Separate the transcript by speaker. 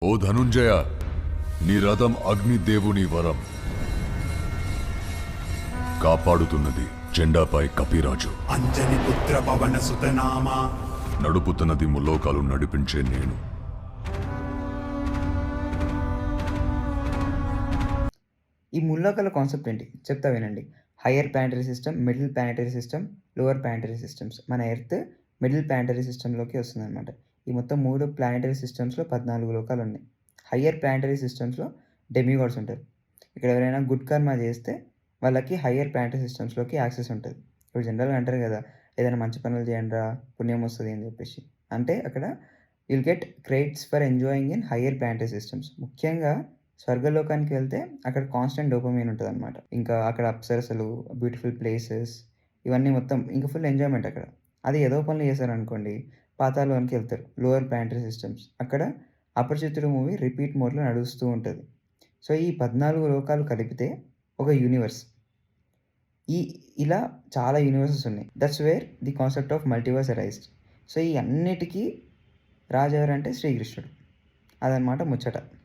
Speaker 1: ఓ ధనుంజయ, నీ రథం అగ్నిదేవుని వరం కాపాడుతున్నది. జెండాపై కపిరాజు,
Speaker 2: అంజని పుత్ర పవన సుతనామా,
Speaker 1: నడుపుతున్నది ముల్లోకాలు నడిపించే నేను.
Speaker 3: ఈ ముల్లోకాల కాన్సెప్ట్ ఏంటి చెప్తా వినండి. Higher planetary system, middle planetary system, lower planetary systems. మన ఎర్త్ మిడిల్ ప్లానెటరీ సిస్టంలోకి వస్తుందన్నమాట. ఈ మొత్తం 3 ప్లానెటరీ సిస్టమ్స్‌లో 14 లోకాలు ఉన్నాయి. హయ్యర్ ప్లానెటరీ సిస్టమ్స్‌లో డెమిగాడ్స్ ఉంటారు. ఇక్కడ ఎవరైనా గుడ్ కర్మ చేస్తే వాళ్ళకి హయ్యర్ ప్లానెటరీ సిస్టమ్స్‌లోకి యాక్సెస్ ఉంటది. ఇప్పుడు జనరల్‌గా అంటారు కదా! ఏదైనా మంచి పనులు చేయండిరా పుణ్యం వస్తది అని చెప్పేసి. అంటే అక్కడ you'll get credits for enjoying in higher planetary systems. ముఖ్యంగా స్వర్గలోకానికి వెళ్తే అక్కడ కాన్స్టెంట్ డోపమైన్ ఉంటదనమాట. ఇంకా అక్కడ అప్సరసలు, బ్యూటిఫుల్ ప్లేసెస్ ఇవన్నీ మొత్తం ఇంకా ఫుల్ ఎంజాయ్‌మెంట్ అక్కడ. అది ఏదో పనులు చేశారనుకోండి, పాతాళానికి వెళ్తారు. Lower planetary systems. అక్కడ 'అపరిచితుడు' మూవీ రిపీట్ మోడ్‌లో నడుస్తూ ఉంటది. సో, ఈ 14 లోకాలు కలిపితే ఒక యూనివర్స్. ఈ ఇలా చాలా యూనివర్సెస్ ఉన్నాయి. That's where the concept of multiverse arised. So, ఈ అన్నిటికి రాజు ఎవరంటే శ్రీకృష్ణుడు. అదనమాట ముచ్చట.